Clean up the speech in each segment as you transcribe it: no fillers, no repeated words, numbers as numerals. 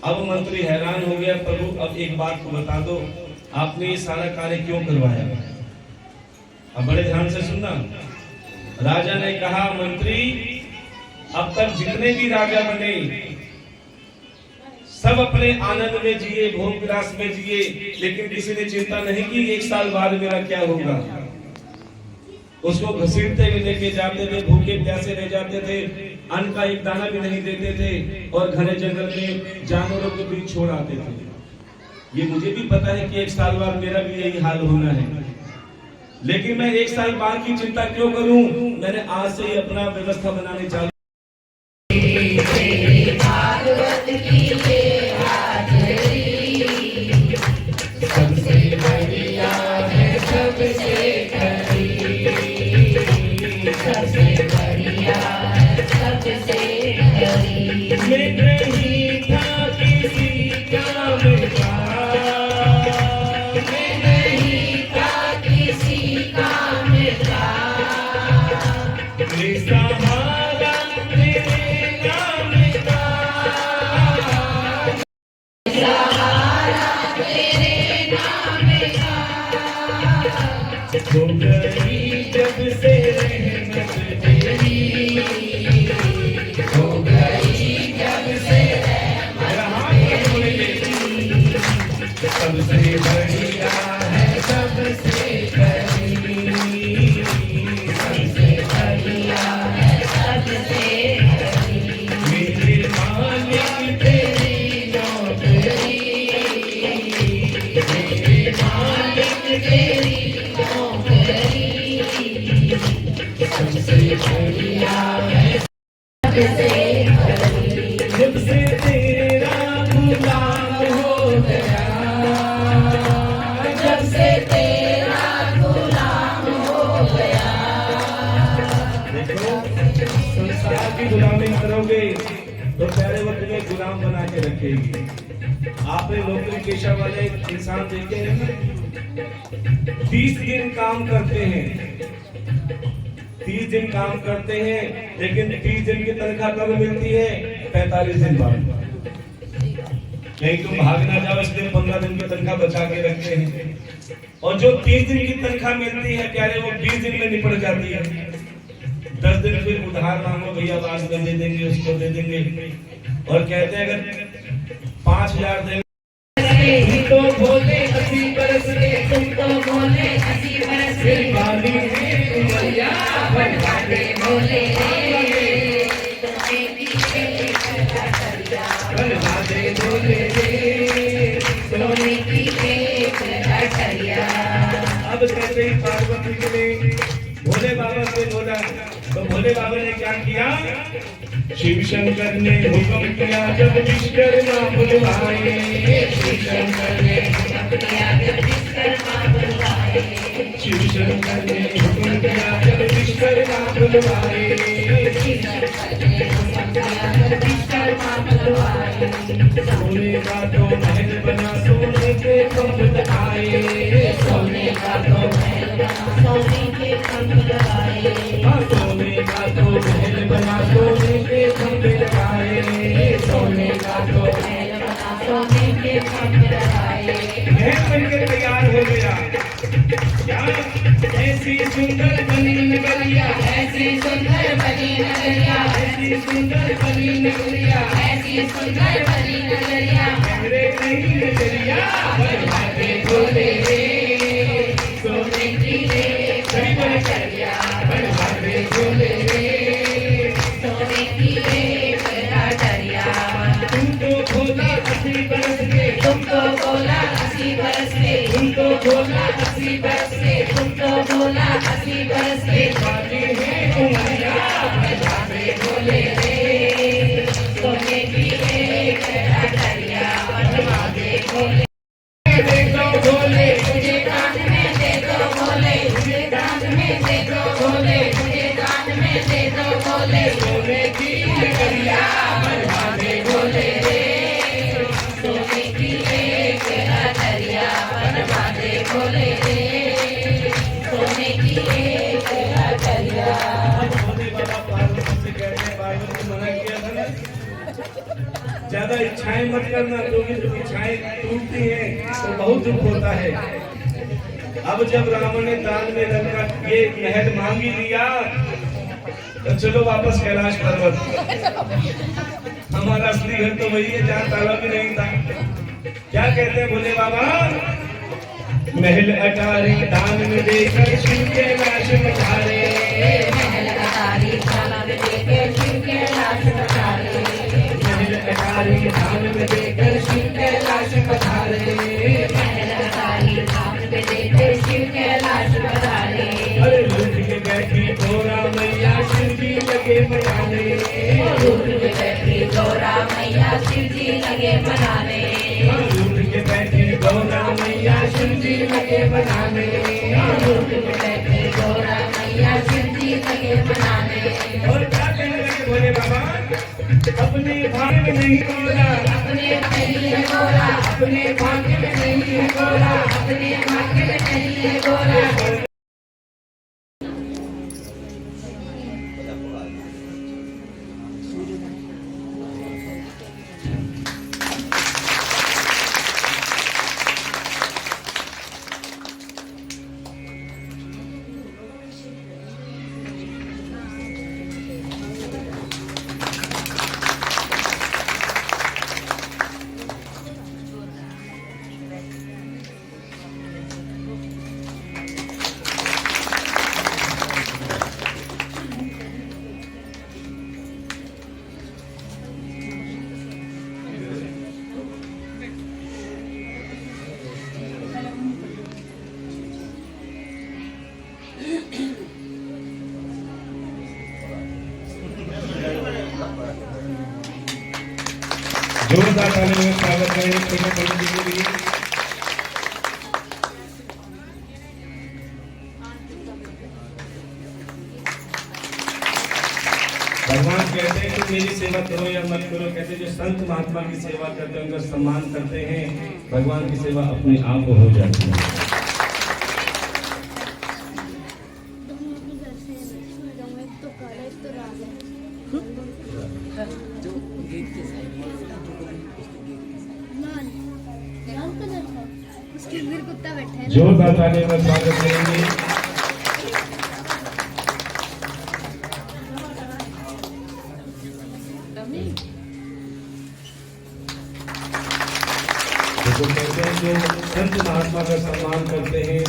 अब मंत्री हैरान हो गया, प्रभु अब एक बात को बता दो, आपने ये सारा कार्य क्यों करवाया? अब बड़े ध्यान से सुनना। राजा ने कहा, मंत्री अब तक जितने भी राजा बने सब अपने आनंद में जिए, भोग विलास में जिए, लेकिन किसी ने चिंता नहीं की एक साल बाद मेरा क्या होगा। उसको घसीटते हुए लेके जाते थे, भूखे प्यासे रह जाते थे, अन्न का एक दाना भी नहीं देते थे और घने जंगल में जानवरों के बीच छोड़ आते थे। ये मुझे भी पता है कि एक साल बाद मेरा भी यही हाल होना है, लेकिन मैं एक साल बाद की चिंता क्यों करूं? मैंने आज से ही अपना व्यवस्था बनाने चालू। सबसे बढ़िया है सबसे नहीं था किसी काम का, नहीं था किसी काम का, सहारा तेरे नाम का, सहारा तेरे नाम का, हो गई जब से रहमत तेरी, हो गई जब से सबसे बढ़िया है सबसे करीम, सबसे बढ़िया है सबसे करीम, मेरे मालिक तेरी नौकरी, मेरे मालिक तेरी नौकरी, सबसे बढ़िया है सबसे करीम, जब से तेरा गुलाम हो गया, जब से तेरा गुलाम हो गया। देखो, संसार की गुलामी करोगे तो प्यारे वक्त में गुलाम बना के रखेगी। आपने नौकरी पेशा वाले इंसान देखे हैं ना, 30 दिन काम करते हैं, 30 दिन काम करते हैं, लेकिन 30 दिन की तनख्वाह कब मिलती है? 45 दिन बाद। नहीं तुम भाग ना जाओ इसलिए 15 दिन की तनख्वाह बचा के रखते हैं, और जो 30 दिन की तनख्वाह मिलती है प्यारे वो 20 दिन में निपट जाती है। 10 दिन फिर उधार मांगो, भैया बाद में दे देंगे, उसको दे देंगे, और कहते हैं अगर 5000 देंगे तो बोले 80 बरस के, तुम तो बोले 80 बरस के, बाली उमरिया बनवाते बोले बनवाते बोले सोने की एक अठरिया। अब कहते ही पार्वती ने भोले बाबा से बोला, तो भोले बाबा ने क्या किया? शिव शंकर ने हुक्म किया जब विश्वकर्मा बुलवाए, शिव शंकर ने हुक्म किया जब विश्वकर्मा बुलवाए, शिव शंकर ने हुक्म किया जब विश्वकर्मा बुलवाए, शिव शंकर ने हुक्म किया जब विश्वकर्मा बुलवाए। सोने का तो महल बना सोने के खंभ लगाए, सोने का तो महल बना सोने के खंभ लगाए, सोने का तो महल बना सोने के खंभ लगाए, सोने का तो महल बना सोने के खंभ लगाए। महल बनकर तैयार हो गया, ऐसी सुंदर बनी नगरिया, ऐसी सुंदर बनी नगरिया, ऐसी सुंदर बनी नगरिया, ऐसी सुंदर बनी नगरिया, मेरे नहीं नगरिया बनवाते बोले सोने की एक अठरिया, बनवाते बोले सोने की एक अठरिया। तुमको बोला 80 बरस के, तुमको बोला 80 बरस के, तुमको बोला 80 बरस के, तुमको बोला 80 बरस के, बाली है उमरिया बनवाते बोले सोने की एक अठरिया, बनवाते बोले। देखो बोले मुझे कान में दे दो बोले, मुझे कान में दे दो बोले, मुझे कान में दे दो बोले, सोने की नगरिया बनवाते बोले सोने की एक अठरिया, बनवाते बोले सोने की एक अठरिया। ज्यादा इच्छाएं मत करना, क्योंकि जब इच्छाएं टूटती हैं तो बहुत दुख होता है। अब जब रावण ने दान में लंका ये महल मांग ही लिया तो चलो वापस कैलाश पर्वत। हमारा असली घर तो वही है जहाँ ताला भी नहीं था। क्या कहते हैं भोले बाबा? महल अटारी दान में देकर शिव कैलाश पधारे, महल अटारी दान में देकर शिव कैलाश पधारे, महल अटारी दान में देकर शिव कैलाश पधारे, महल अटारी दान में देकर शिव कैलाश पधारे। अरे लूट के बैठी गोरा मैया शिव जी लगे मनाने, लूट के बैठी गौरा मैया शिव जी लगे मनाने, लूट के बैठी गौरा मैया शिव जी लगे बनाने, लूट के बैठी गौरा मैया शिव जी लगे मनाने। और क्या कहने लगे भोले बाबा? अपने भाग्य में नहीं गोरा, अपने नहीं है गोरा, अपने भाग्य में नहीं है गोरा, अपने भाग्य में नहीं है गोरा। जोरदार तालियों में स्वागत करें प्रेम पंडित जी के लिए। भगवान कहते हैं कि मेरी सेवा करो या मत करो, कहते जो संत महात्मा की सेवा करते हैं उनका सम्मान करते हैं, भगवान की सेवा अपने आप हो जाती है। जोरदार तालियों में स्वागत करेंगे। जो कहते हैं जो संत महात्मा का सम्मान करते हैं,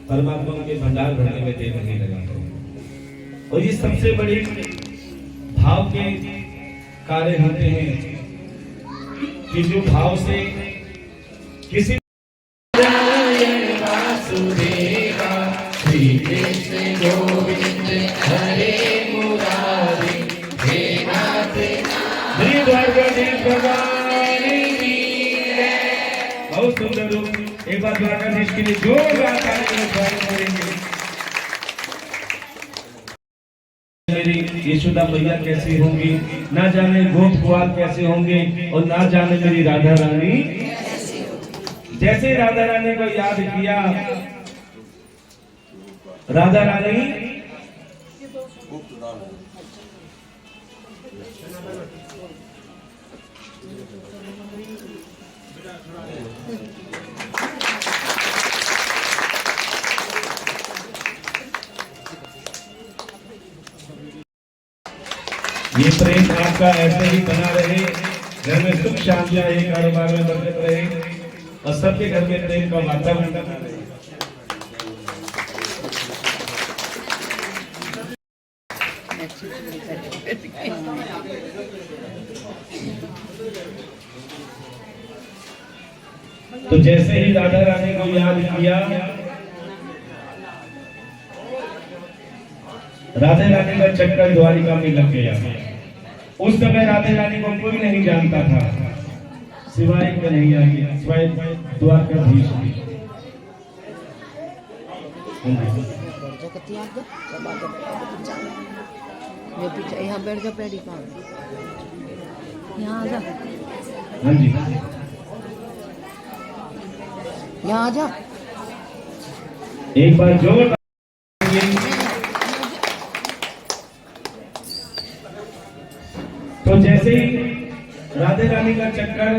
परमात्मा के भंडार भरने में देर नहीं लगाते। और ये सबसे बड़ी भाव के कार्य होते हैं कि जो भाव से किसी वासुदेवा श्री कृष्ण गोविंद हरे मुरारी हे नाथ द्वारकाधीश भगवान की जय। बहुत सुंदर रूप। एक बार द्वारकाधीश के लिए जोरदार तालियां करेंगे। मेरी यशोदा मैया कैसी होंगी, ना जाने गोप कुआर कैसे होंगे, और ना जाने मेरी राधा रानी। जैसे राधा रानी को याद किया, राधा रानी ये प्रेम आपका ऐसे ही बना रहे, घर में सुख शांति रहे, कारोबार में बरकत रहे और सबके घर में प्रेम का वातावरण बना रहे। तो जैसे ही राधा रानी को याद किया, राधे रानी का चक्कर द्वारिका में लग गया। उस समय राधे रानी को कोई नहीं जानता था, सिवाय कन्हैया के, सिवाय द्वारकाधीश के। यहाँ बैठ जा, पैडी का यहाँ आ जा। हाँ जी, यहाँ आ जा। एक बार जोर। तो जैसे ही राधे रानी का चक्कर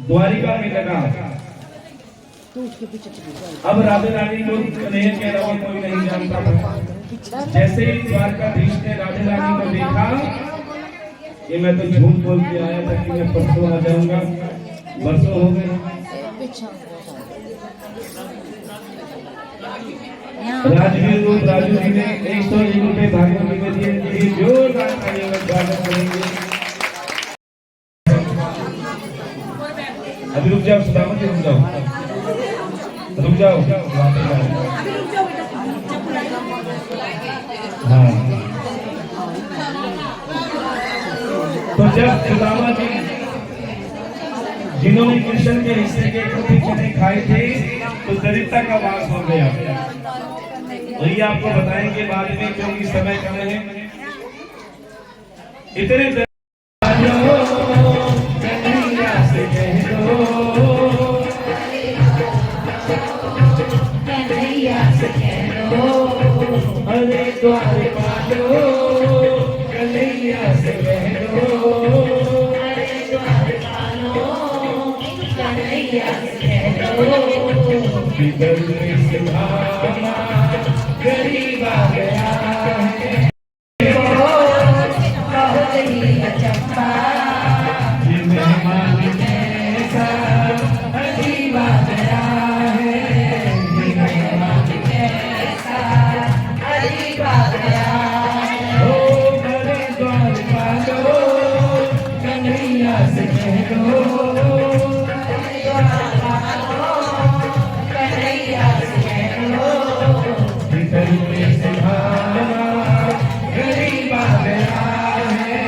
द्वारिका में लगा। तू उसके पीछे चली अब राधे रानी को कन्हैया के अलावा कोई नहीं जानता था। जैसे ही द्वारकाधीश ने राधे रानी को देखा, ये मैं तो झूठ बोल के आया था कि मैं परसों आ जाऊंगा, बरसों हो गए। राजवीर रूप राजू जी ने 101 रुपए भागवत में दिए। जोरदार तालियों में स्वागत करेंगे। अभी रुक जाओ सुदामा जी, रुक जाओ, रुक जाओ। हाँ, तो जब सुदामा जी जिन्होंने कृष्ण के हिस्से के कुछ चने खाए थे तो दरिद्रता का वास हो गया। वही आपको बताएंगे बाद में, क्योंकि समय कम है। इतने अरे द्वारका लो कन्हैया से कह दो, अरे द्वारका लो कन्हैया से कह दो, बिगड़ में सिंहाना गरीब आ गया है, बहुत ही अचंभा ये मेहमान कैसा अजीब आ गया है, ये मेहमान कैसा अजीब आ गया है। ओ बड़े द्वारका लो कन्हैया से कह दो, द्वारका लो कन्हैया से कह दो, बिगड़ में सिंहाना गरीब आ गया है,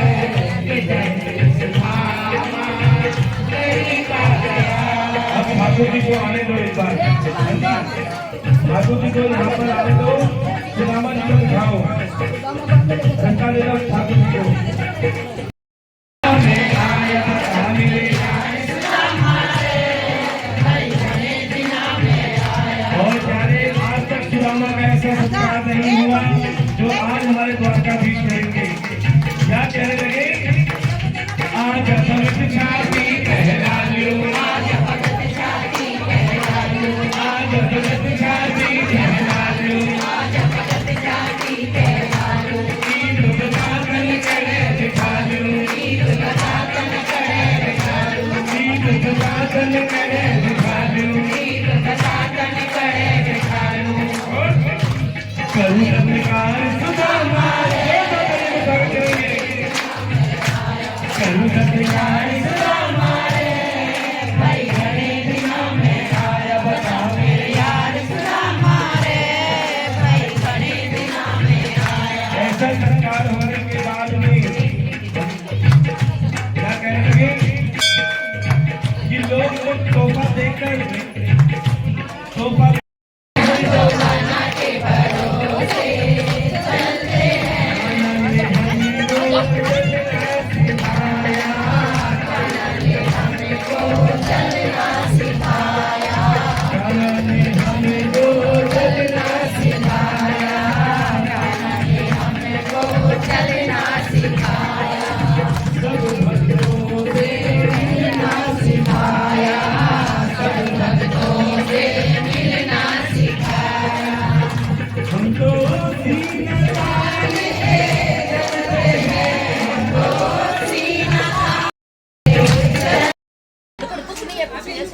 बिगड़ में सिंहाना गरीब आ गया। अब ठाकुर जी को आने दो एक बार, ठाकुर जी को यहाँ पर आने दो, सुदामा जी को दिखाओ, घंटा दे दो ठाकुर जी को। और प्यारे, आज तक सुदामा का ऐसा सत्कार नहीं हुआ जो आज हमारे द्वारकाधीश करेंगे। क्या कहने लगे? आज भगत छाती पहरा लो, आज भगत छाती पहरा लो, आज भगत छाती पहरा लो, आज भगत छाती पहरा लो, ईद बदातन करे दिखा लो, ईद बदातन करे दिखा लो, ईद बदातन करे दिखा लो, ईद बदातन करे दिखा लो। करूँ सत्कार सुदामा रे करूँ सत्कार सुदामा रे, भाई घने दिनों में आया बता मेरे यार सुदामा रे, भाई घने दिनों में आया। ऐसा सत्कार होने के बाद में क्या कहने लगे कि लोग तोहफा देकर तोहफा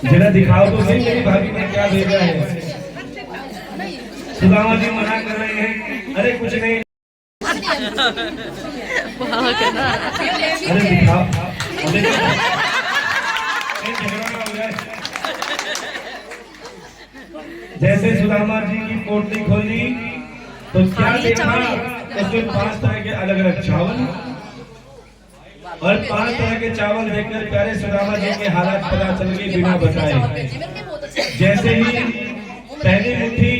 जरा दिखाओ तो सही मेरी भाभी ने क्या भेजा है। सुदामा जी मना कर रहे हैं, अरे कुछ नहीं, अरे दिखाओ, जैसे सुदामा जी की पोटली खोली तो क्या देखा, उसमें 5 तरह के अलग अलग चावल और 5 तरह के चावल देखकर प्यारे सुदामा जी के हालात पता चल गए बिना बताए। जैसे ही पहली मुट्ठी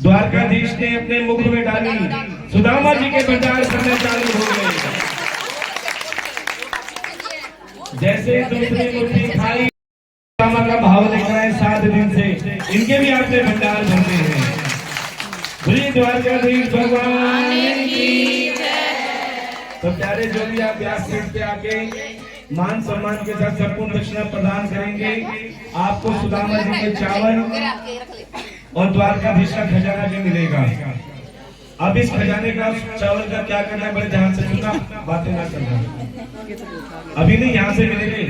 द्वारकाधीश ने अपने मुख में डाली, सुदामा जी के भंडार करने चालू हो गए। जैसे दूसरी मुट्ठी खाई, सुदामा का भाव दिख रहा है 7 दिन से इनके भी आपने भंडार भरने हैं। श्री द्वारकाधीश भगवान की जय। तो तो प्यारे जो भी आप व्यास पीठ पे आके मान सम्मान के साथ संपूर्ण दक्षिणा प्रदान करेंगे, आपको सुदामा जी के चावल और द्वारकाधीश का खजाना भी मिलेगा। अब इस खजाने का चावल का क्या करना है, बड़े ध्यान से सुनना, बातें ना करना, अभी नहीं, यहाँ से मिलेंगे।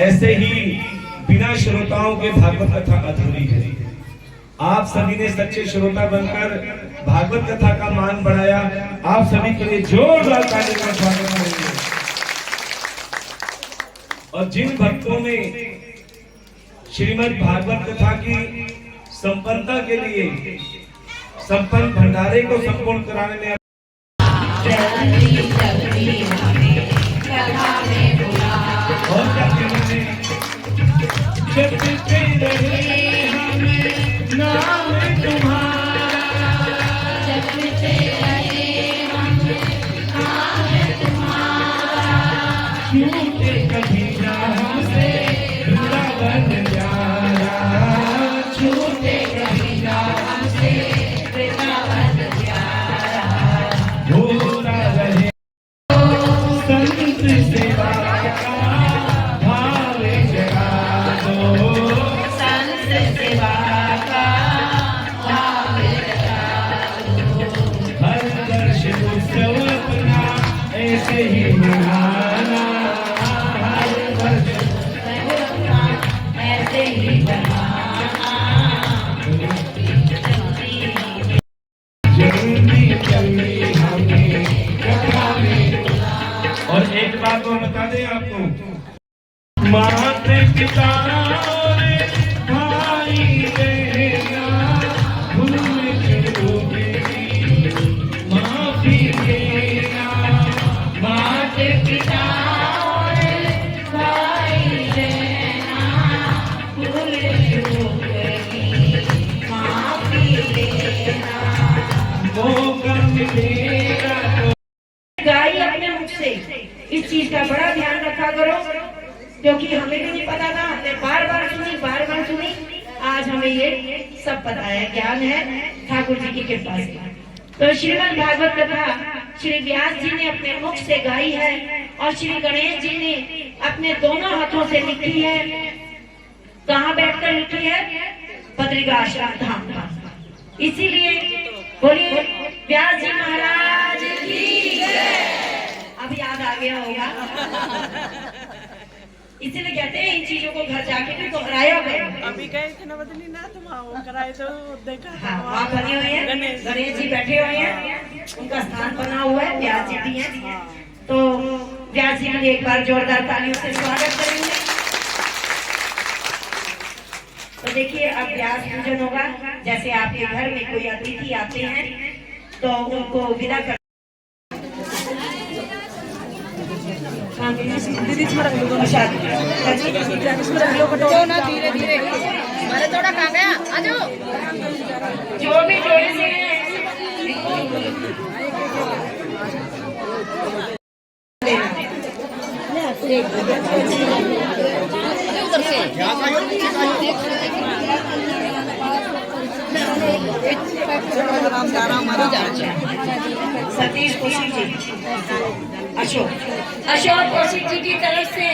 ऐसे ही बिना श्रोताओं के भागवत कथा अधूरी है। आप सभी ने सच्चे श्रोता बनकर भागवत कथा का मान बढ़ाया। आप सभी के लिए जोरदार ताली का स्वागत करेंगे। और जिन भक्तों ने श्रीमद् भागवत कथा की संपन्नता के लिए संपन्न भंडारे को संपूर्ण कराने में और क्या जपते रहे हमें नाम तुम्हारा, जपते रहे हमें नाम तुम्हारा, छूटे कभी ना हमसे वृंदावन प्यारा, छूटे कभी ना हमसे वृंदावन प्यारा, होता रहे संत सेवा का भाव जगा दो, संत सेवा का भाव जगा दो, हर वर्ष उत्सव अपना ऐसे ही मनाना, हर वर्ष उत्सव अपना ऐसे ही मनाना, जल्दी जल्दी हमें कथा में। और एक बात और बता दें आपको, माता पिता और भाई बहना भूल चूके माफी देना, माता पिता और भाई बहना भूल चूके माफी देना, मौका मिलेगा तो गाई अपने मुख से। इस चीज का बड़ा ध्यान रखा करो, क्योंकि हमें भी नहीं पता था, हमने बार बार सुनी, आज हमें ये सब पता है, ज्ञान है ठाकुर जी की कृपा से। तो श्रीमद् भागवत कथा श्री व्यास जी ने अपने मुख से गाई है और श्री गणेश जी ने अपने दोनों हाथों से लिखी है। कहाँ बैठकर लिखी है? बद्रिकाश्रम धाम पर। इसीलिए बोलिए व्यास जी महाराज की जय। अब याद आ गया होगा। इसीलिए कहते हैं इन चीजों को घर जाके भी दोहराया करो। अभी गए थे ना बदली ना, तुम वो कराए तो देखा। हाँ, वहाँ बने हुए हैं, गणेश जी बैठे हुए हैं, उनका स्थान बना हुआ है, व्यास जी भी हैं। तो व्यास जी के एक बार जोरदार तालियों से स्वागत करेंगे। तो देखिए अब व्यास पूजन होगा। जैसे आपके घर में कोई अतिथि आते हैं तो उनको विदा कर धीरे धीरे अरे थोड़ा कहाँ गया, आ जाओ। जो भी जोड़े से सतीश कौशिक जी, अशोक कौशिक जी की तरफ से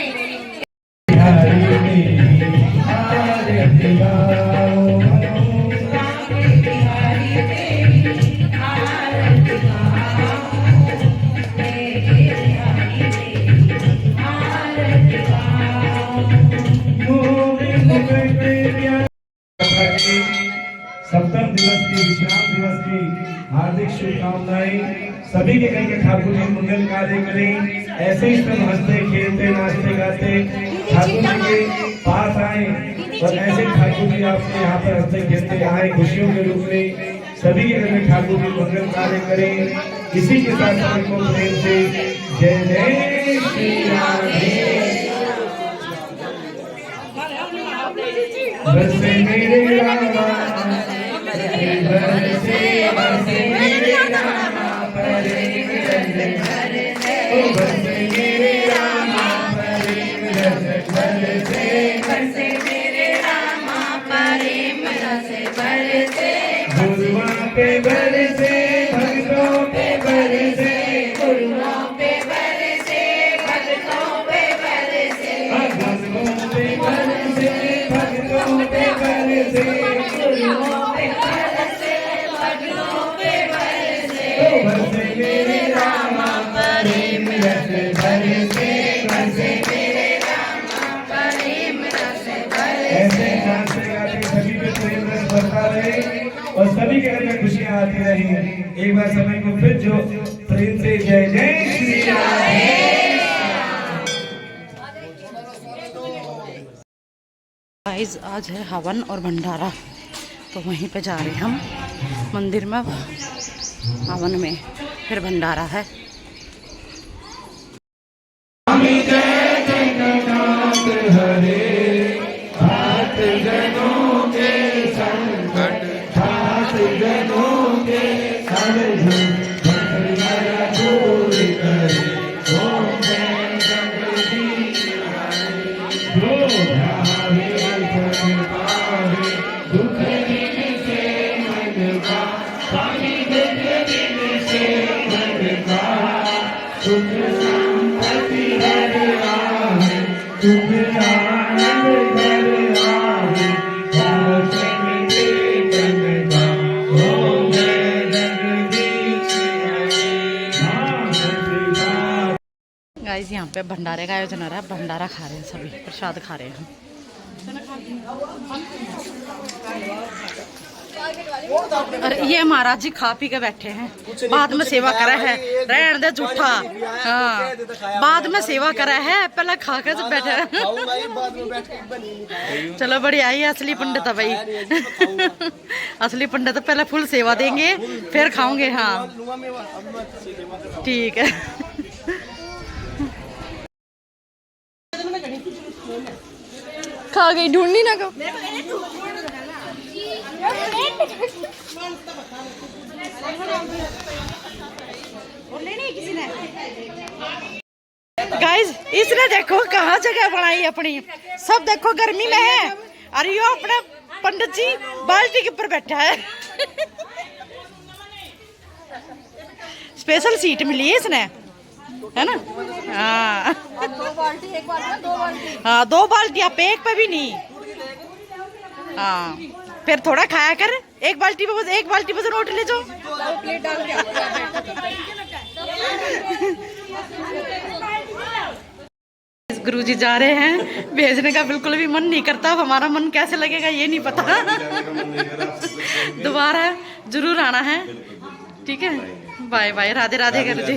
सप्तम दिवस की विश्राम दिवस की हार्दिक शुभकामनाएं। सभी के घर के ठाकुर जी मंगल कार्य करें, ऐसे ही सब हंसते खेलते नाचते गाते ठाकुर जी के पास आए और ऐसे ठाकुर जी आपके यहाँ पर हंसते खेलते आए खुशियों के रूप में। सभी के घर में ठाकुर जी मंगल कार्य करें। इसी के साथ सभी को प्रेम से जय जय श्री राधे। बरसे मेरे रामा बरसे मेरे रामा प्रेम रस बरसे मेरे रामा प्रेम रस बरसे मेरे रामा प्रेम रस बरसे गुरुआ पे बरसे भक्तों पे बरसे प्रेम रस बरसे बरसे मेरे रामा प्रेम रस बरसे। ऐसे नाचते गाते सभी पे प्रेम रस बरसा रहे और सभी के घर में खुशियां आती रही। एक बार समय को फिर जो प्रेम से जय जय श्री राम। गाइस आज है हवन और भंडारा, तो वहीं पे जा रहे हैं हम मंदिर में। हवन में फिर भंडारा है। गाइस यहाँ पे भंडारे का आयोजन हो रहा है, भंडारा खा रहे हैं सभी, प्रसाद खा रहे हैं हम। अरे ये महाराज जी खा पी के बैठे हैं, बाद में सेवा करा है, रहने दे झूठा। हाँ बाद में सेवा करा है, पहले खा के तो बैठे हैं। चलो बढ़िया ही असली पंडित है भाई। असली पंडित पहले फुल सेवा देंगे फिर खाओगे। हाँ ठीक है। खा गई ढूंढनी ना को। गाइस इसने देखो कहाँ जगह बनाई अपनी, सब देखो गर्मी में है। अरे यो अपने पंडित जी बाल्टी के ऊपर बैठा है। स्पेशल सीट मिली है इसने, है ना। हाँ हाँ 2 बाल्टी, आप एक पे भी नहीं। हाँ फिर थोड़ा खाया कर, एक बाल्टी पे रोटी ले जाओ। गुरुजी जा रहे हैं, भेजने का बिल्कुल भी मन नहीं करता। हमारा मन कैसे लगेगा ये नहीं पता। दोबारा जरूर आना है, ठीक है। बाय बाय, राधे राधे गुरुजी।